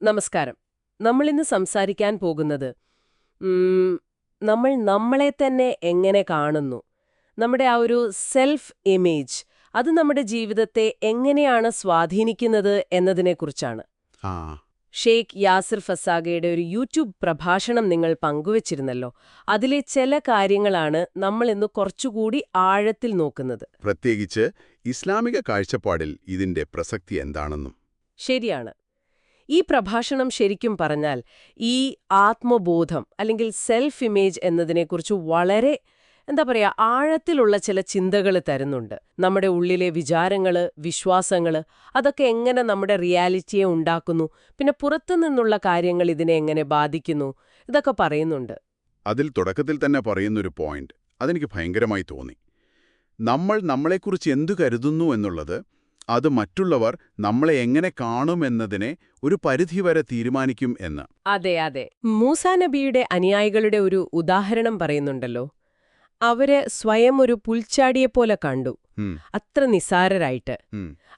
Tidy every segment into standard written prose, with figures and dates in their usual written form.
നമസ്കാരം. നമ്മളിന്ന് സംസാരിക്കാൻ പോകുന്നത് നമ്മൾ നമ്മളെ തന്നെ എങ്ങനെ കാണുന്നു, നമ്മുടെ ആ ഒരു സെൽഫ് ഇമേജ്, അത് നമ്മുടെ ജീവിതത്തെ എങ്ങനെയാണ് സ്വാധീനിക്കുന്നത് എന്നതിനെക്കുറിച്ചാണ്. ആ ഷെയ്ഖ് യാസിർ ഫസാഗയുടെ ഒരു യൂട്യൂബ് പ്രഭാഷണം നിങ്ങൾ പങ്കുവച്ചിരുന്നല്ലോ. അതിലെ ചില കാര്യങ്ങളാണ് നമ്മൾ ഇന്ന് കുറച്ചുകൂടി ആഴത്തിൽ നോക്കുന്നത്. പ്രത്യേകിച്ച് ഇസ്ലാമിക കാഴ്ചപ്പാടിൽ ഇതിന്റെ പ്രസക്തി എന്താണെന്നും. ശരിയാണ്. ഈ പ്രഭാഷണം ശരിക്കും പറഞ്ഞാൽ ഈ ആത്മബോധം അല്ലെങ്കിൽ സെൽഫ് ഇമേജ് എന്നതിനെക്കുറിച്ച് വളരെ ആഴത്തിലുള്ള ചില ചിന്തകൾ തരുന്നുണ്ട്. നമ്മുടെ ഉള്ളിലെ വിചാരങ്ങള്, വിശ്വാസങ്ങള്, അതൊക്കെ എങ്ങനെ നമ്മുടെ റിയാലിറ്റിയെ ഉണ്ടാക്കുന്നു, പിന്നെ പുറത്തുനിന്നുള്ള കാര്യങ്ങൾ ഇതിനെ എങ്ങനെ ബാധിക്കുന്നു, ഇതൊക്കെ പറയുന്നുണ്ട്. അതിൽ തുടക്കത്തിൽ തന്നെ പറയുന്നൊരു പോയിന്റ് അതെനിക്ക് ഭയങ്കരമായി തോന്നി. നമ്മൾ നമ്മളെക്കുറിച്ച് എന്തു കരുതുന്നു എന്നുള്ളത്, അത് മറ്റുള്ളവർ നമ്മളെ എങ്ങനെ കാണുമെന്നതിനെ ഒരു പരിധിവരെ തീരുമാനിക്കും എന്ന്. അതെ അതെ. മൂസാ നബിയുടെ അനുയായികളുടെ ഒരു ഉദാഹരണം പറയുന്നുണ്ടല്ലോ. അവര് സ്വയം ഒരു പുൽച്ചാടിയെപ്പോലെ കണ്ടു, അത്ര നിസാരരായിട്ട്.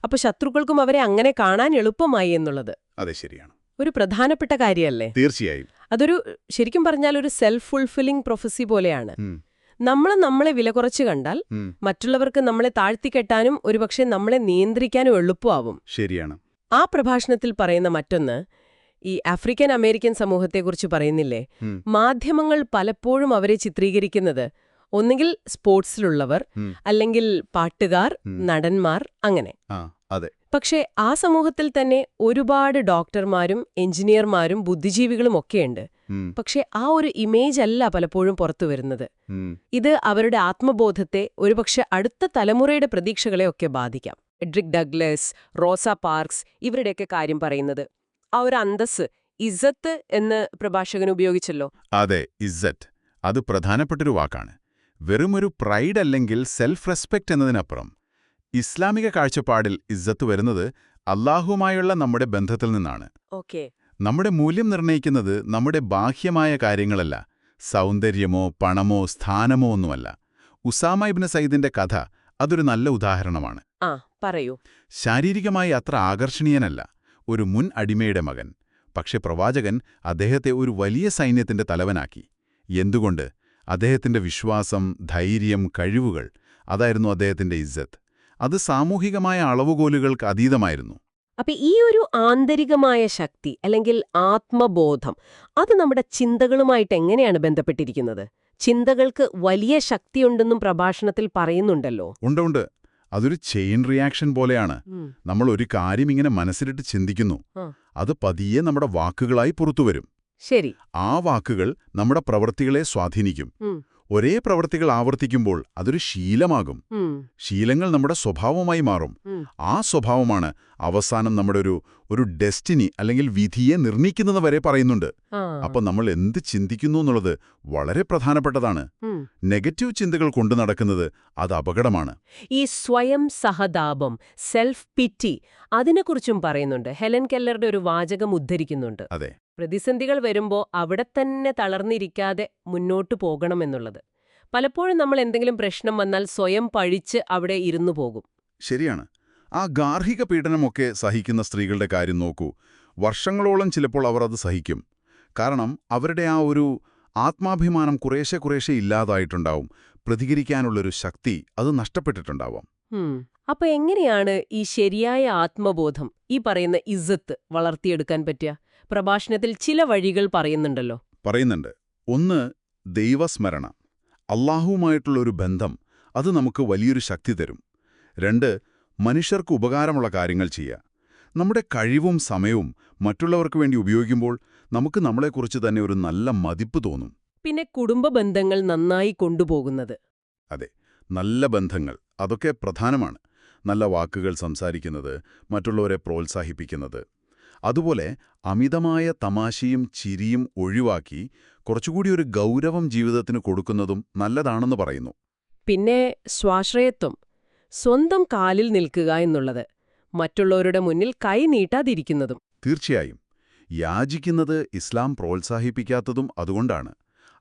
അപ്പൊ ശത്രുക്കൾക്കും അവരെ അങ്ങനെ കാണാൻ എളുപ്പമായി എന്നുള്ളത് അതെ, ശരിയാണ്, ഒരു പ്രധാനപ്പെട്ട കാര്യമല്ലേ? തീർച്ചയായും. അതൊരു ശരിക്കും പറഞ്ഞാൽ ഒരു സെൽഫ് ഫുൾഫില്ലിംഗ് പ്രൊഫസി പോലെയാണ്. നമ്മളെ വില കുറച്ച് കണ്ടാൽ മറ്റുള്ളവർക്ക് നമ്മളെ താഴ്ത്തിക്കെട്ടാനും ഒരുപക്ഷെ നമ്മളെ നിയന്ത്രിക്കാനും എളുപ്പമാവും. ശരിയാണ്. ആ പ്രഭാഷണത്തിൽ പറയുന്ന മറ്റൊന്ന്, ഈ ആഫ്രിക്കൻ അമേരിക്കൻ സമൂഹത്തെക്കുറിച്ച് പറയുന്നില്ലേ, മാധ്യമങ്ങൾ പലപ്പോഴും അവരെ ചിത്രീകരിക്കുന്നത് ഒന്നുകിൽ സ്പോർട്സിലുള്ളവർ, അല്ലെങ്കിൽ പാട്ടുകാർ, നടന്മാർ, അങ്ങനെ. പക്ഷേ ആ സമൂഹത്തിൽ തന്നെ ഒരുപാട് ഡോക്ടർമാരും എഞ്ചിനീയർമാരും ബുദ്ധിജീവികളും ഒക്കെയുണ്ട്. പക്ഷെ ആ ഒരു ഇമേജ് അല്ല പലപ്പോഴും പുറത്തു വരുന്നത്. ഇത് അവരുടെ ആത്മബോധത്തെ, ഒരുപക്ഷെ അടുത്ത തലമുറയുടെ പ്രതീക്ഷകളെയൊക്കെ ബാധിക്കാം. എഡ്രിക് ഡഗ്ലസ്, റോസ പാർക്സ്, ഇവരുടെയൊക്കെ കാര്യം പറയുന്നത് ആ ഒരു അന്തസ്, ഇസ്സത്ത് എന്ന് പ്രഭാഷകൻ ഉപയോഗിച്ചല്ലോ. അതെ, ഇസ്സത്ത് അത് പ്രധാനപ്പെട്ടൊരു വാക്കാണ്. വെറുമൊരു പ്രൈഡ് അല്ലെങ്കിൽ സെൽഫ് റെസ്പെക്റ്റ് എന്നതിനപ്പുറം ഇസ്ലാമിക കാഴ്ചപ്പാടിൽ ഇസ്സത്ത് വരുന്നത് അല്ലാഹുവുമായുള്ള നമ്മുടെ ബന്ധത്തിൽ നിന്നാണ്. നമ്മുടെ മൂല്യം നിർണ്ണയിക്കുന്നത് നമ്മുടെ ബാഹ്യമായ കാര്യങ്ങളല്ല, സൗന്ദര്യമോ പണമോ സ്ഥാനമോ ഒന്നുമല്ല. ഉസാമ ഇബ്നു സയ്യിദിന്റെ കഥ അതൊരു നല്ല ഉദാഹരണമാണ്. പറയൂ. ശാരീരികമായി അത്ര ആകർഷണീയനല്ല, ഒരു മുൻ അടിമയുടെ മകൻ. പക്ഷെ പ്രവാചകൻ അദ്ദേഹത്തെ ഒരു വലിയ സൈന്യത്തിന്റെ തലവനാക്കി. എന്തുകൊണ്ട്? അദ്ദേഹത്തിന്റെ വിശ്വാസം, ധൈര്യം, കഴിവുകൾ, അതായിരുന്നു അദ്ദേഹത്തിന്റെ ഇസ്സത്ത്. അത് സാമൂഹികമായ അളവുകോലുകൾക്ക് അതീതമായിരുന്നു. അപ്പൊ ഈ ഒരു ആന്തരികമായ ശക്തി അല്ലെങ്കിൽ ആത്മബോധം, അത് നമ്മുടെ ചിന്തകളുമായിട്ട് എങ്ങനെയാണ് ബന്ധപ്പെട്ടിരിക്കുന്നത്? ചിന്തകൾക്ക് വലിയ ശക്തിയുണ്ടെന്നും പ്രഭാഷണത്തിൽ പറയുന്നുണ്ടല്ലോ. ഉണ്ട്. അതൊരു ചെയിൻ റിയാക്ഷൻ പോലെയാണ്. നമ്മൾ ഒരു കാര്യം ഇങ്ങനെ മനസ്സിലിട്ട് ചിന്തിക്കുന്നു, അത് പതിയെ നമ്മുടെ വാക്കുകളായി പുറത്തുവരും. ശരി. ആ വാക്കുകൾ നമ്മുടെ പ്രവൃത്തികളെ സ്വാധീനിക്കും. ഒരേ പ്രവൃത്തികൾ ആവർത്തിക്കുമ്പോൾ അതൊരു ശീലമാകും. ശീലങ്ങൾ നമ്മുടെ സ്വഭാവമായി മാറും. ആ സ്വഭാവമാണ് അവസാനം നമ്മുടെ ഒരു ഡെസ്റ്റിനി അല്ലെങ്കിൽ വിധിയെ നിർണ്ണയിക്കുന്നത് വരെ പറയുന്നുണ്ട്. അപ്പൊ നമ്മൾ എന്ത് ചിന്തിക്കുന്നു എന്നുള്ളത് വളരെ പ്രധാനപ്പെട്ടതാണ്. നെഗറ്റീവ് ചിന്തകൾ കൊണ്ടു നടക്കുന്നത് അത് അപകടമാണ്. ഈ സ്വയം സഹതാപം, സെൽഫ് പിറ്റി, അതിനെക്കുറിച്ചും പറയുന്നുണ്ട്. ഹെലൻ കെല്ലറുടെ ഒരു വാചകം ഉദ്ധരിക്കുന്നുണ്ട്. അതെ, പ്രതിസന്ധികൾ വരുമ്പോ അവിടെ തന്നെ തളർന്നിരിക്കാതെ മുന്നോട്ടു പോകണമെന്നുള്ളത്. പലപ്പോഴും നമ്മൾ എന്തെങ്കിലും പ്രശ്നം വന്നാൽ സ്വയം പഴിച്ച് അവിടെ ഇരുന്നു പോകും. ശരിയാണ്. ആ ഗാർഹിക പീഡനമൊക്കെ സഹിക്കുന്ന സ്ത്രീകളുടെ കാര്യം നോക്കൂ. വർഷങ്ങളോളം ചിലപ്പോൾ അവർ അത് സഹിക്കും. കാരണം അവരുടെ ആ ഒരു ആത്മാഭിമാനം കുറേശ്ശെ ഇല്ലാതായിട്ടുണ്ടാവും. പ്രതികരിക്കാനുള്ളൊരു ശക്തി അത് നഷ്ടപ്പെട്ടിട്ടുണ്ടാവാം. അപ്പൊ എങ്ങനെയാണ് ഈ ശരിയായ ആത്മബോധം, ഈ പറയുന്ന ഇസ്സത്ത് വളർത്തിയെടുക്കാൻ പറ്റുക? പ്രഭാഷണത്തിൽ ചില വഴികൾ പറയുന്നുണ്ട്. ഒന്ന്, ദൈവസ്മരണ, അല്ലാഹുവുമായിട്ടുള്ളൊരു ബന്ധം, അത് നമുക്ക് വലിയൊരു ശക്തി തരും. 2, മനുഷ്യർക്ക് ഉപകാരമുള്ള കാര്യങ്ങൾ ചെയ്യുക. നമ്മുടെ കഴിവും സമയവും മറ്റുള്ളവർക്ക് വേണ്ടി ഉപയോഗിക്കുമ്പോൾ നമുക്ക് നമ്മളെക്കുറിച്ച് തന്നെ ഒരു നല്ല മതിപ്പ് തോന്നും. പിന്നെ കുടുംബ ബന്ധങ്ങൾ നന്നായി കൊണ്ടുപോകുന്നത്. അതെ, നല്ല ബന്ധങ്ങൾ അതൊക്കെ പ്രധാനമാണ്. നല്ല വാക്കുകൾ സംസാരിക്കുന്നത്, മറ്റുള്ളവരെ പ്രോത്സാഹിപ്പിക്കുന്നത്. അതുപോലെ അമിതമായ തമാശയും ചിരിയും ഒഴിവാക്കി കുറച്ചുകൂടി ഒരു ഗൗരവം ജീവിതത്തിന് കൊടുക്കുന്നതും നല്ലതാണെന്ന് പറയുന്നു. പിന്നെ സ്വാശ്രയത്വം, സ്വന്തം കാലിൽ നിൽക്കുക എന്നുള്ളത്, മറ്റുള്ളവരുടെ മുന്നിൽ കൈ നീട്ടാതിരിക്കുന്നതും. തീർച്ചയായും. യാചിക്കുന്നത് ഇസ്ലാം പ്രോത്സാഹിപ്പിക്കാത്തതും അതുകൊണ്ടാണ്.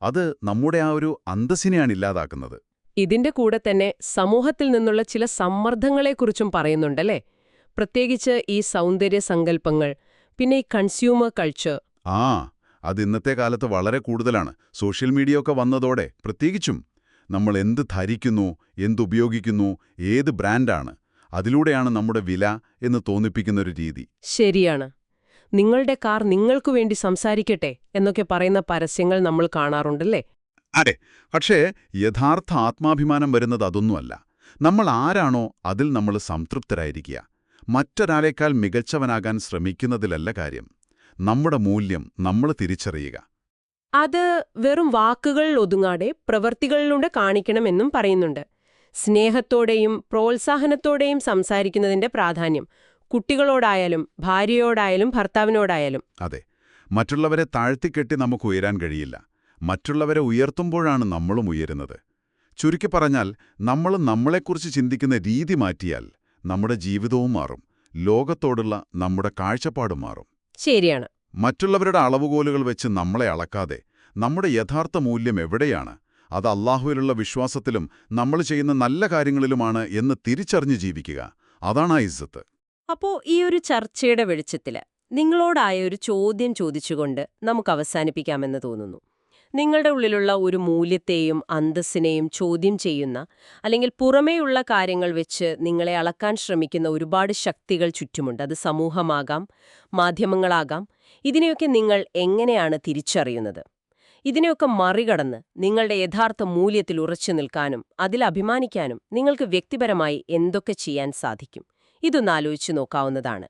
അത് നമ്മുടെ ആ ഒരു അന്തസ്സിനെയാണ് ഇല്ലാതാക്കുന്നത്. ഇതിന്റെ കൂടെ തന്നെ സമൂഹത്തിൽ നിന്നുള്ള ചില സമ്മർദ്ദങ്ങളെക്കുറിച്ചും പറയുന്നുണ്ടല്ലേ? പ്രത്യേകിച്ച് ഈ സൗന്ദര്യ സങ്കല്പങ്ങൾ, പിന്നെ ഈ കൺസ്യൂമർ കൾച്ചർ. ആ അത് ഇന്നത്തെ കാലത്ത് വളരെ കൂടുതലാണ്. സോഷ്യൽ മീഡിയ ഒക്കെ വന്നതോടെ പ്രത്യേകിച്ചും നമ്മൾ എന്ത് ധരിക്കുന്നു, എന്തുപയോഗിക്കുന്നു, ഏത് ബ്രാൻഡാണ്, അതിലൂടെയാണ് നമ്മുടെ വില എന്ന് തോന്നിപ്പിക്കുന്നൊരു രീതി. ശരിയാണ്. നിങ്ങളുടെ കാർ നിങ്ങൾക്കു വേണ്ടി സംസാരിക്കട്ടെ എന്നൊക്കെ പറയുന്ന പരസ്യങ്ങൾ നമ്മൾ കാണാറുണ്ടല്ലേ? അതെ, പക്ഷേ യഥാർത്ഥ ആത്മാഭിമാനം വരുന്നത് അതൊന്നുമല്ല. നമ്മൾ ആരാണോ അതിൽ നമ്മൾ സംതൃപ്തരായിരിക്കുക. മറ്റൊരാളേക്കാൾ മികച്ചവനാകാൻ ശ്രമിക്കുന്നതിലല്ല കാര്യം. നമ്മുടെ മൂല്യം നമ്മൾ തിരിച്ചറിയുക. അത് വെറും വാക്കുകളിൽ ഒതുങ്ങാതെ പ്രവൃത്തികളിലൂടെ കാണിക്കണമെന്നും പറയുന്നുണ്ട്. സ്നേഹത്തോടെയും പ്രോത്സാഹനത്തോടെയും സംസാരിക്കുന്നതിന്റെ പ്രാധാന്യം കുട്ടികളോടായാലും ഭാര്യയോടായാലും ഭർത്താവിനോടായാലും. അതെ, മറ്റുള്ളവരെ താഴ്ത്തിക്കെട്ടി നമുക്ക് ഉയരാൻ കഴിയില്ല. മറ്റുള്ളവരെ ഉയർത്തുമ്പോഴാണ് നമ്മളും ഉയരുന്നത്. ചുരുക്കി പറഞ്ഞാൽ, നമ്മൾ നമ്മളെക്കുറിച്ച് ചിന്തിക്കുന്ന രീതി മാറ്റിയാൽ നമ്മുടെ ജീവിതവും മാറും, ലോകത്തോടുള്ള നമ്മുടെ കാഴ്ചപ്പാടും മാറും. ശരിയാണ്. മറ്റുള്ളവരുടെ അളവുകോലുകൾ വെച്ച് നമ്മളെ അളക്കാതെ നമ്മുടെ യഥാർത്ഥ മൂല്യം എവിടെയാണ്, അത് അല്ലാഹുവിലുള്ള വിശ്വാസത്തിലും നമ്മൾ ചെയ്യുന്ന നല്ല കാര്യങ്ങളിലുമാണ് എന്ന് തിരിച്ചറിഞ്ഞ് ജീവിക്കുക. അതാണ് ആ ഇസ്സത്ത്. അപ്പോ ഈ ഒരു ചർച്ചയുടെ വെളിച്ചത്തില് നിങ്ങളോടായ ഒരു ചോദ്യം ചോദിച്ചുകൊണ്ട് നമുക്ക് അവസാനിപ്പിക്കാമെന്ന് തോന്നുന്നു. നിങ്ങളുടെ ഉള്ളിലുള്ള ഒരു മൂല്യത്തെയും അന്തസ്സിനെയും ചോദ്യം ചെയ്യുന്ന, അല്ലെങ്കിൽ പുറമേയുള്ള കാര്യങ്ങൾ വെച്ച് നിങ്ങളെ അളക്കാൻ ശ്രമിക്കുന്ന ഒരുപാട് ശക്തികൾ ചുറ്റുമുണ്ട്. അത് സമൂഹമാകാം, മാധ്യമങ്ങളാകാം. ഇതിനെയൊക്കെ നിങ്ങൾ എങ്ങനെയാണ് തിരിച്ചറിയുന്നത്? ഇതിനെയൊക്കെ മറികടന്ന് നിങ്ങളുടെ യഥാർത്ഥ മൂല്യത്തിൽ ഉറച്ചു നിൽക്കാനും അതിൽ അഭിമാനിക്കാനും നിങ്ങൾക്ക് വ്യക്തിപരമായി എന്തൊക്കെ ചെയ്യാൻ സാധിക്കും? ഇതൊന്നാലോചിച്ചു നോക്കാവുന്നതാണ്.